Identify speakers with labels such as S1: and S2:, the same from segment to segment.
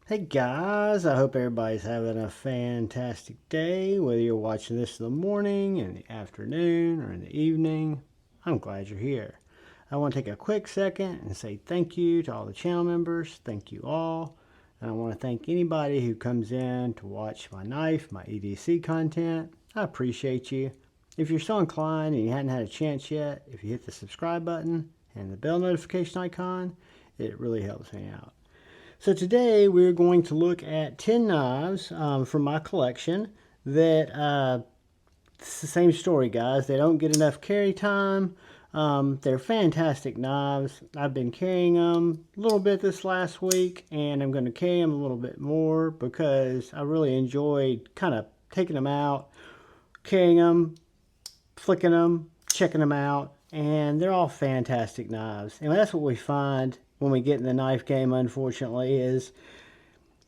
S1: Hey guys, I hope everybody's having a fantastic day, whether you're watching this in the morning, in the afternoon, or in the evening. I'm glad you're here. I want to take a quick second and say thank you to all the channel members. Thank you all. And I want to thank anybody who comes in to watch my knife, my EDC content. I appreciate you. If you're so inclined and you hadn't had a chance yet, if you hit the subscribe button and the bell notification icon, it really helps me out. So today we're going to look at 10 knives from my collection that, it's the same story guys, they don't get enough carry time. They're fantastic knives. I've been carrying them a little bit this last week and I'm going to carry them a little bit more because I really enjoyed kind of taking them out, carrying them, flicking them, checking them out, and they're all fantastic knives. And that's what we find when we get in the knife game, unfortunately, is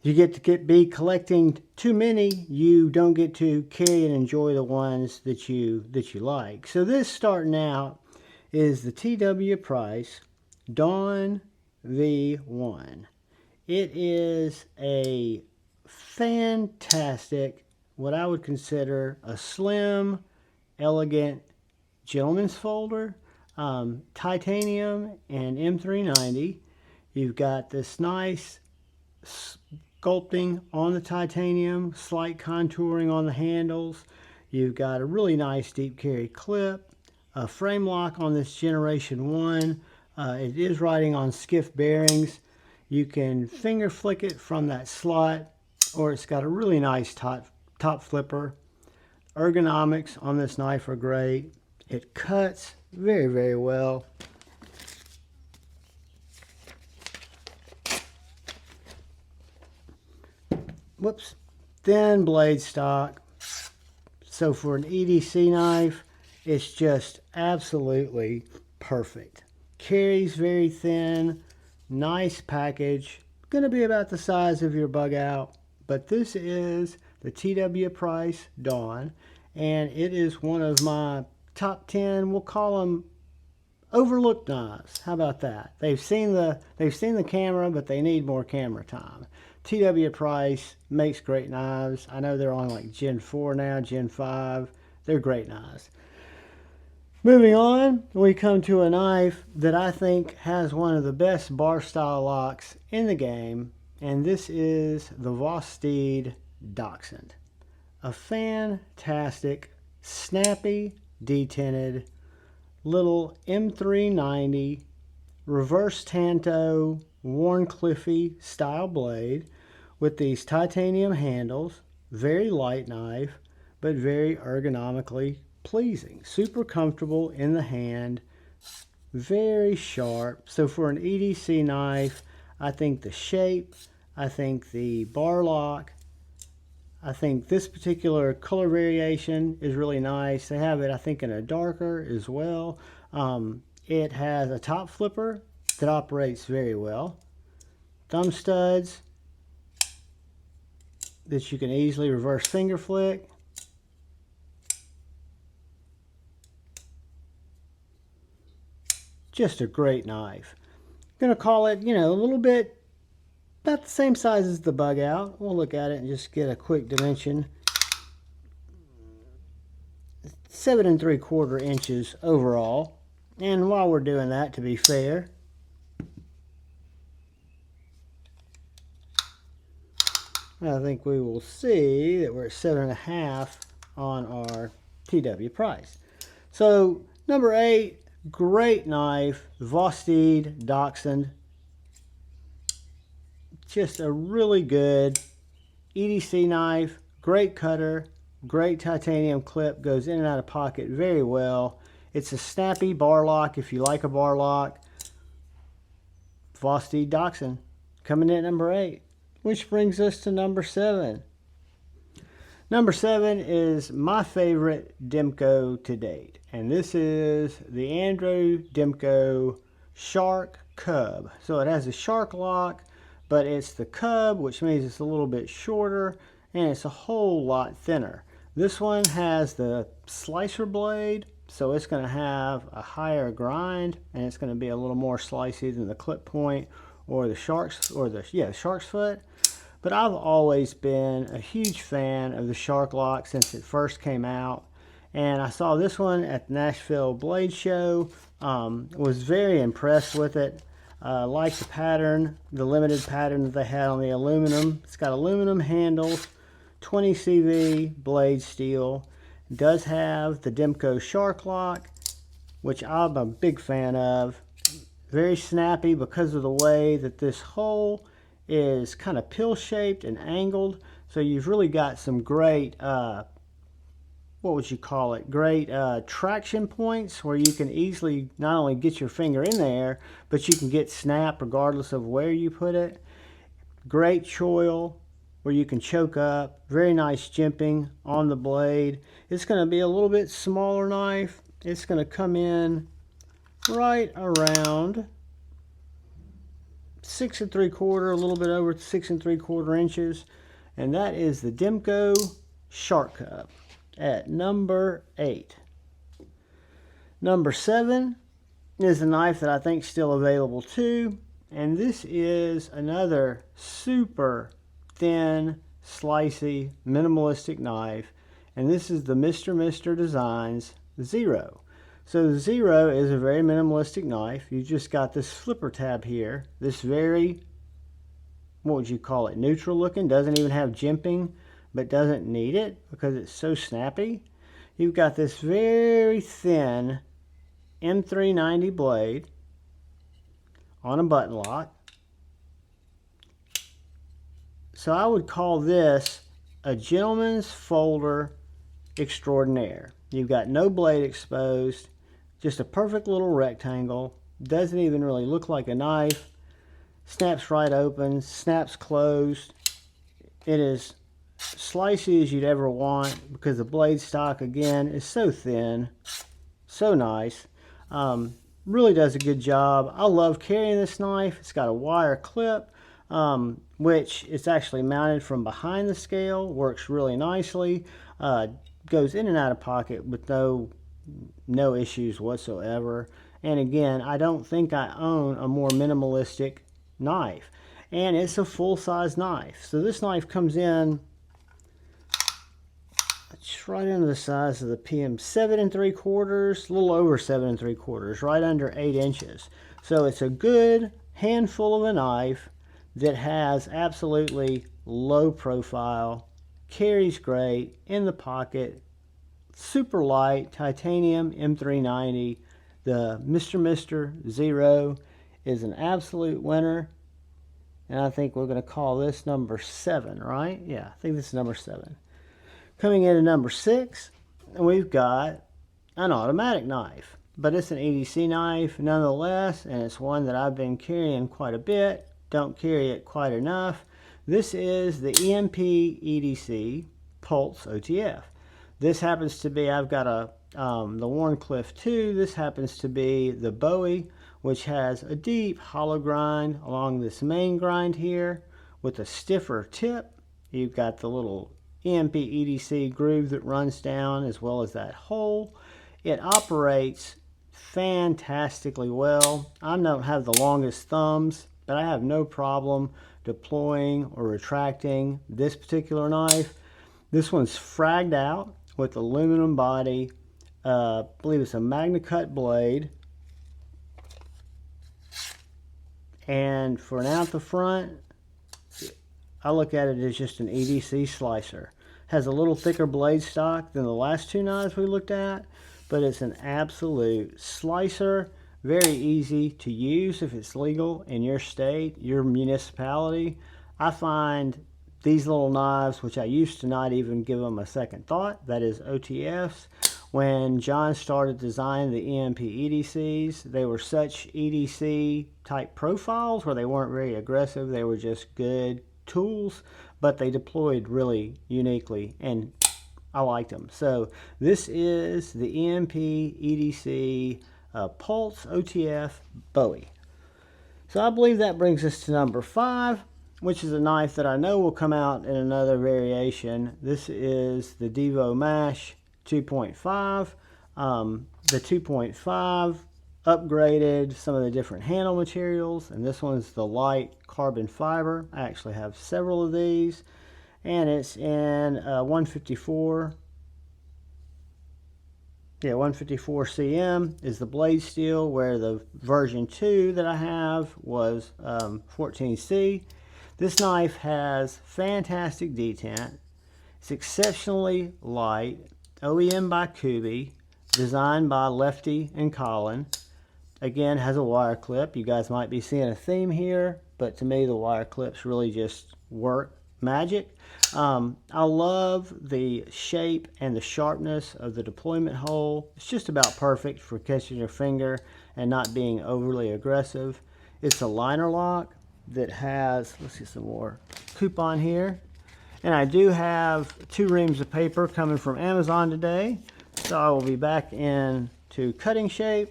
S1: you get to be collecting too many, you don't get to carry and enjoy the ones that you like. So this starting out is the TW Price Dawn V1. It is a fantastic, what I would consider a slim, elegant gentleman's folder. Titanium and M390. You've got this nice sculpting on the titanium, slight contouring on the handles. You've got a really nice deep carry clip, a frame lock on this Generation 1. It is riding on skiff bearings. You can finger flick it from that slot, or it's got a really nice top flipper. Ergonomics on this knife are great. It cuts very, very well. Whoops. Thin blade stock. So for an EDC knife, it's just absolutely perfect. Carries very thin. Nice package. Going to be about the size of your bug out. But this is the TW Price Dawn. And it is one of my top 10, we'll call them overlooked knives. How about that? They've seen the camera, but they need more camera time. TW Price makes great knives. I know they're on like Gen 4 now, Gen 5. They're great knives. Moving on, we come to a knife that I think has one of the best bar style locks in the game, and this is the Vos Steed Doxon. A fantastic, snappy, detinted little M390 reverse tanto Warncliffe style blade with these titanium handles. Very light knife, but very ergonomically pleasing. Super comfortable in the hand. Very sharp. So for an EDC knife, I think the shape, I think the bar lock, I think this particular color variation is really nice. They have it, I think, in a darker as well. It has a top flipper that operates very well. Thumb studs that you can easily reverse finger flick. Just a great knife. I'm going to call it, a little bit about the same size as the bug out. We'll look at it and just get a quick dimension. 7 3/4 inches overall. And while we're doing that, to be fair, I think we will see that we're at 7.5 on our TW Price. So number 8, great knife, Vosteed Dachshund. Just a really good EDC knife, great cutter, great titanium clip, goes in and out of pocket very well. It's a snappy bar lock if you like a bar lock. Vosteed Dachshund coming in at number 8, which brings us to number 7. Number 7 is my favorite Demco to date, and this is the Demco Shark Cub. So it has a shark lock, but it's the Cub, which means it's a little bit shorter and it's a whole lot thinner. This one has the slicer blade, so it's going to have a higher grind and it's going to be a little more slicey than the clip point or the shark's shark's foot. but I've always been a huge fan of the Shark Lock since it first came out. And I saw this one at the Nashville Blade Show. Was very impressed with it. Like the pattern, the limited pattern that they had on the aluminum. It's got aluminum handles, 20 CV blade steel. It does have the Demco Shark Lock, which I'm a big fan of. Very snappy because of the way that this hole is kind of pill-shaped and angled. So you've really got some great, what would you call it? Great traction points where you can easily not only get your finger in there, but you can get snap regardless of where you put it. Great choil where you can choke up. Very nice jimping on the blade. It's going to be a little bit smaller knife. It's going to come in right around 6 3/4, a little bit over 6 3/4 inches. And that is the Demco Shark Cub at number 8. Number 7 is a knife that I think is still available too. And this is another super thin, slicey, minimalistic knife. And this is the Mr. Designs Zero. So the Zero is a very minimalistic knife. You just got this flipper tab here. This very, what would you call it, neutral looking. Doesn't even have jimping, but doesn't need it because it's so snappy. You've got this very thin M390 blade on a button lock. So I would call this a gentleman's folder extraordinaire. You've got no blade exposed, just a perfect little rectangle. Doesn't even really look like a knife. Snaps right open, snaps closed. It is slicey as you'd ever want because the blade stock, again, is so thin, so nice. Really does a good job. I love carrying this knife. It's got a wire clip, which is actually mounted from behind the scale. Works really nicely. Goes in and out of pocket with no issues whatsoever. And again, I don't think I own a more minimalistic knife. And it's a full-size knife. So this knife comes in, it's right under the size of the PM, 7 3/4, a little over 7 3/4, right under 8 inches. So it's a good handful of a knife that has absolutely low profile, carries great, in the pocket, super light, titanium M390. The Mr. Zero is an absolute winner. And I think we're going to call this number 7, right? Yeah, I think this is number 7. Coming in at number 6, we've got an automatic knife. But it's an EDC knife nonetheless, and it's one that I've been carrying quite a bit. Don't carry it quite enough. This is the EMP EDC Pulse OTF. This happens to be, I've got the Warncliffe 2. This happens to be the Bowie, which has a deep hollow grind along this main grind here with a stiffer tip. You've got the little EMP EDC groove that runs down as well as that hole. It operates fantastically well. I don't have the longest thumbs, but I have no problem deploying or retracting this particular knife. This one's fragged out with aluminum body. I believe it's a Magna Cut blade. And for an out the front, I look at it as just an EDC slicer. Has a little thicker blade stock than the last 2 knives we looked at, but it's an absolute slicer. Very easy to use if it's legal in your state, your municipality. I find these little knives, which I used to not even give them a second thought, that is OTFs. When John started designing the EMP EDCs, they were such EDC type profiles where they weren't very aggressive. They were just good tools, but they deployed really uniquely, and I liked them. So this is the EMP EDC Pulse OTF Bowie. So I believe that brings us to number 5, which is a knife that I know will come out in another variation. This is the Divo Mash 2.5. The 2.5 upgraded some of the different handle materials, and this one's the light carbon fiber. I actually have several of these, and it's in 154. Yeah, 154 cm is the blade steel, where the version 2 that I have was 14C. This knife has fantastic detent. It's exceptionally light, OEM by Kubi, designed by Lefty and Colin. Again, has a wire clip. You guys might be seeing a theme here, but to me the wire clips really just work magic. I love the shape and the sharpness of the deployment hole. It's just about perfect for catching your finger and not being overly aggressive. It's a liner lock that has, let's see some more coupon here. And I do have 2 reams of paper coming from Amazon today, so I will be back into cutting shape.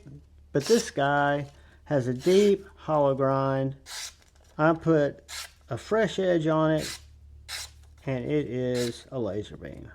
S1: But this guy has a deep hollow grind. I put a fresh edge on it, and it is a laser beam.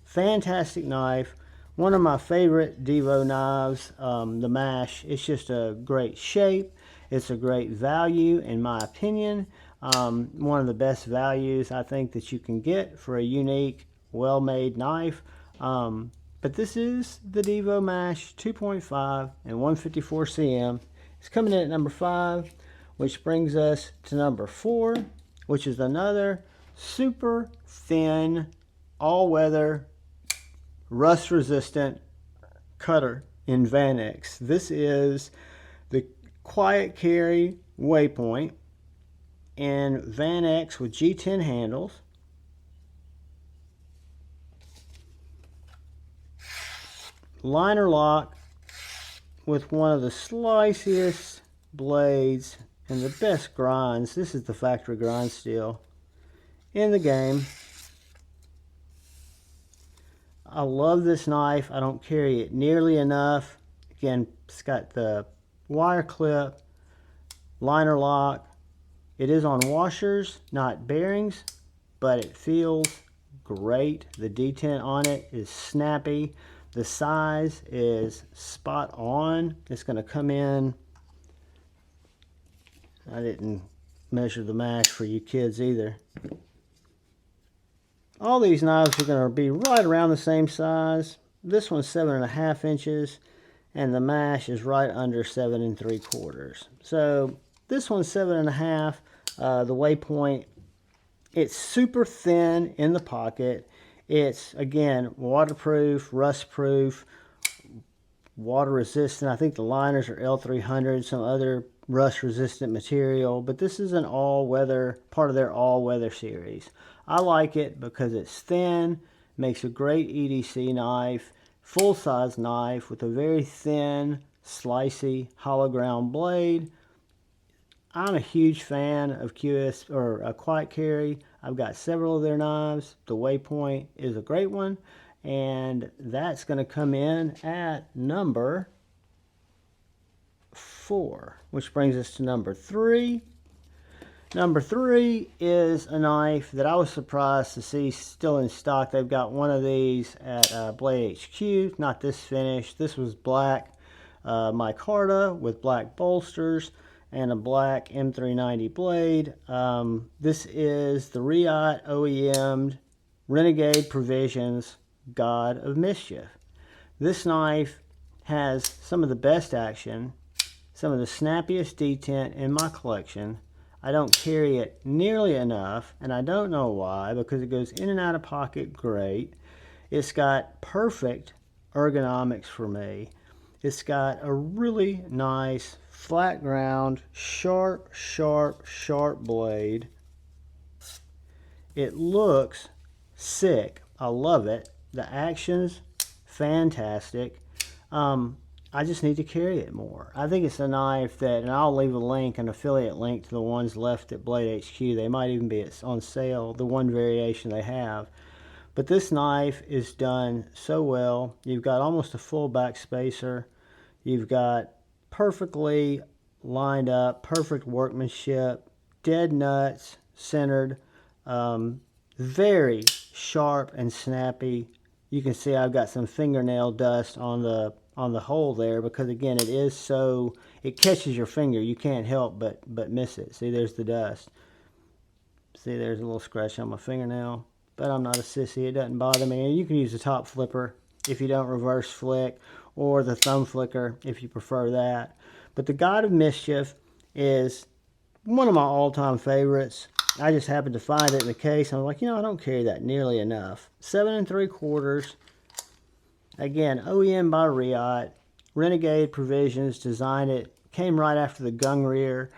S1: Fantastic knife. One of my favorite Divo knives, the Mash. It's just a great shape. It's a great value, in my opinion. One of the best values I think that you can get for a unique, well-made knife. But this is the Divo Mash 2.5 and 154 cm. It's coming in at number 5, which brings us to number 4, which is another super thin, all-weather, rust-resistant cutter in Vanex. This is the Quiet Carry Waypoint in Vanex with G10 handles. Liner lock with one of the sliciest blades and the best grinds. This is the factory grind steel in the game. I love this knife. I don't carry it nearly enough. Again, it's got the wire clip, liner lock. It is on washers, not bearings, but it feels great. The detent on it is snappy. The size is spot on. It's going to come in. I didn't measure the mash for you kids either. All these knives are going to be right around the same size. This one's 7.5 inches, and the mash is right under 7 3/4. So this one's 7.5. The Waypoint. It's super thin in the pocket. It's, again, waterproof, rust-proof, water-resistant. I think the liners are L300, some other rust-resistant material. But this is an all-weather, part of their all-weather series. I like it because it's thin, makes a great EDC knife, full-size knife with a very thin, slicey, hollow ground blade. I'm a huge fan of Quiet Carry. I've got several of their knives. The Waypoint is a great one, and that's going to come in at number 4, which brings us to number 3. Number 3 is a knife that I was surprised to see still in stock. They've got one of these at Blade HQ, not this finish. This was black micarta with black bolsters and a black M390 blade. This is the Riot OEM'd Renegade Provisions God of Mischief. This knife has some of the best action, some of the snappiest detent in my collection. I don't carry it nearly enough, and I don't know why, because it goes in and out of pocket great. It's got perfect ergonomics for me. It's got a really nice flat ground, sharp blade. It looks sick. I love it. The action's fantastic. I just need to carry it more. I think it's a knife that, and I'll leave a link, an affiliate link to the ones left at Blade HQ. They might even be on sale, the one variation they have. But this knife is done so well. You've got almost a full back spacer. You've got perfectly lined up, perfect workmanship, dead nuts, centered, very sharp and snappy. You can see I've got some fingernail dust on the on the hole there, because again, it is so, it catches your finger. You can't help but miss it. See, there's the dust. See, there's a little scratch on my fingernail, but I'm not a sissy. It doesn't bother me. And you can use the top flipper if you don't reverse flick, or the thumb flicker if you prefer that. But the God of Mischief is one of my all-time favorites. I just happened to find it in the case. I was like, you know, I don't carry that nearly enough. 7 3/4. Again, OEM by Riot. Renegade Provisions designed it. Came right after the Gunrear,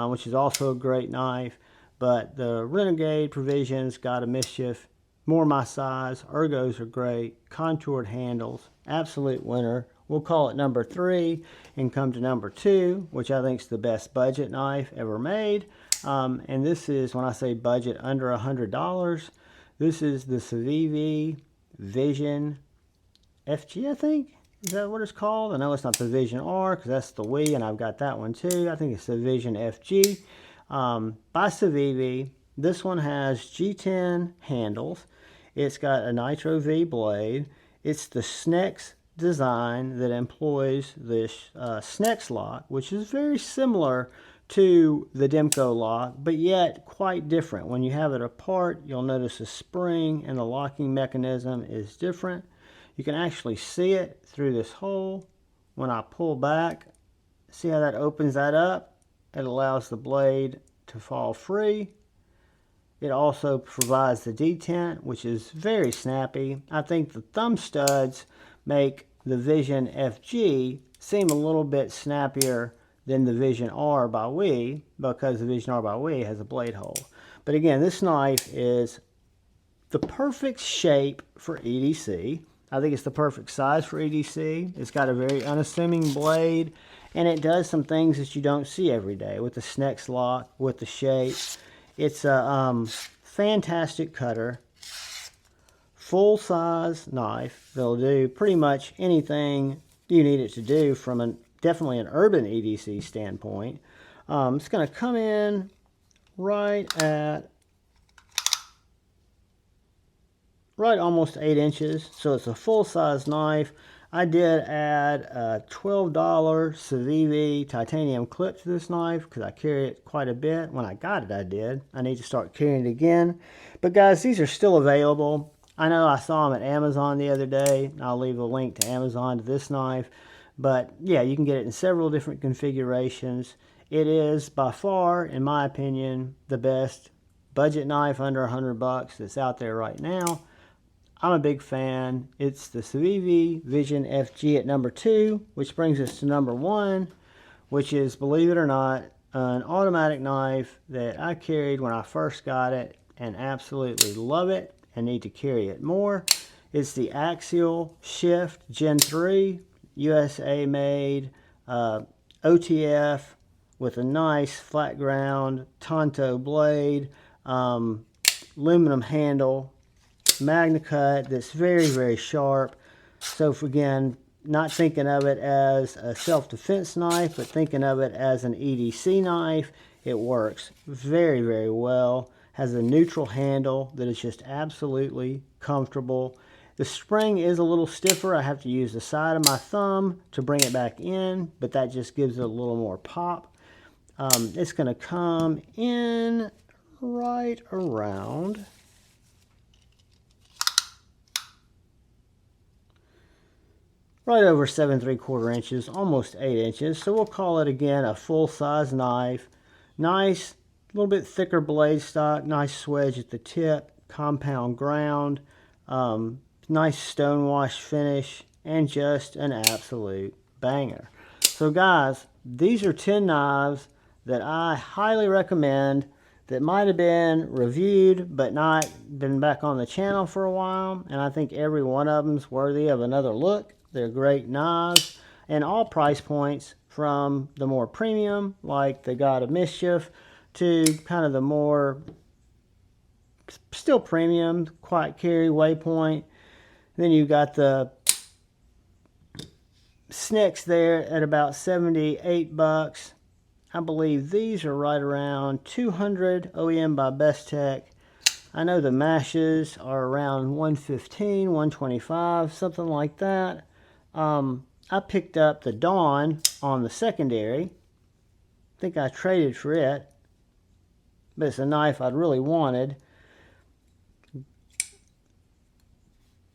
S1: which is also a great knife. But the Renegade Provisions, God of Mischief, more my size. Ergos are great. Contoured handles. Absolute winner. We'll call it number 3 and come to number 2, which I think is the best budget knife ever made. And this is, when I say budget, under $100. This is the Civivi Vision FG, I think. Is that what it's called? I know it's not the Vision R, because that's the Wii, and I've got that one too. I think it's the Vision FG. By Civivi. This one has G10 handles. It's got a Nitro V blade. It's the Snex design that employs this Snex lock, which is very similar to the Demco lock, but yet quite different. When you have it apart, you'll notice a spring, and the locking mechanism is different. You can actually see it through this hole. When I pull back, see how that opens that up? It allows the blade to fall free. It also provides the detent, which is very snappy. I think the thumb studs make the Vision FG seem a little bit snappier than the Vision R by Wii, because the Vision R by Wii has a blade hole. But again, this knife is the perfect shape for EDC. I think it's the perfect size for EDC. It's got a very unassuming blade, and it does some things that you don't see every day with the Snex lock, with the shape. It's a fantastic cutter, full-size knife that'll do pretty much anything you need it to do from definitely an urban EDC standpoint. It's going to come in right almost 8 inches, so it's a full-size knife. I did add a $12 Civivi titanium clip to this knife because I carry it quite a bit. When I got it, I did. I need to start carrying it again. But guys, these are still available. I know I saw them at Amazon the other day. I'll leave a link to Amazon to this knife. But yeah, you can get it in several different configurations. It is by far, in my opinion, the best budget knife under $100 that's out there right now. I'm a big fan. It's the Civivi Vision FG at number 2, which brings us to number 1, which is, believe it or not, an automatic knife that I carried when I first got it and absolutely love it and need to carry it more. It's the Axial Shift Gen 3, USA made, OTF with a nice flat ground Tonto blade, aluminum handle, Magna cut that's very, very sharp. So if, again, not thinking of it as a self-defense knife, but thinking of it as an EDC knife, it works very, very well. Has a neutral handle that is just absolutely comfortable. The spring is a little stiffer. I have to use the side of my thumb to bring it back in, but that just gives it a little more pop. It's going to come in right around right over 7 3/4 inches, almost 8 inches. So we'll call it, again, a full-size knife. Nice, a little bit thicker blade stock, nice swedge at the tip, compound ground, nice stonewash finish, and just an absolute banger. So guys, these are 10 knives that I highly recommend that might have been reviewed but not been back on the channel for a while, and I think every one of them is worthy of another look. They're great knives, and all price points, from the more premium, like the God of Mischief, to kind of the more still premium, quiet carry, Waypoint. Then you got the Snex there at about $78. I believe these are right around $200, OEM by Best Tech. I know the Mashes are around $115, $125, something like that. I picked up the Dawn on the secondary. I think I traded for it, but it's a knife I'd really wanted.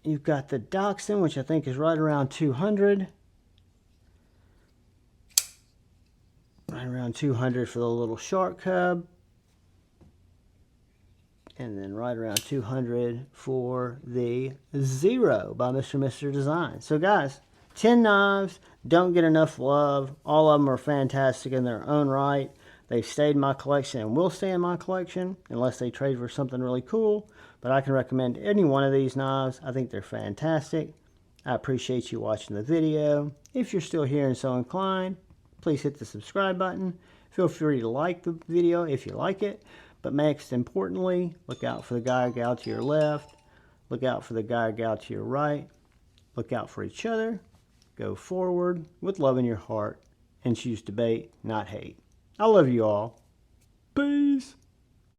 S1: You've got the Doxon, which I think is right around 200. Right around 200 for the little Shark Cub. And then right around 200 for the Zero by Mr. Design. So guys, 10 knives, don't get enough love. All of them are fantastic in their own right. They've stayed in my collection and will stay in my collection unless they trade for something really cool. But I can recommend any one of these knives. I think they're fantastic. I appreciate you watching the video. If you're still here and so inclined, please hit the subscribe button. Feel free to like the video if you like it. But most importantly, look out for the guy or gal to your left. Look out for the guy or gal to your right. Look out for each other. Go forward with love in your heart and choose debate, not hate. I love you all. Peace.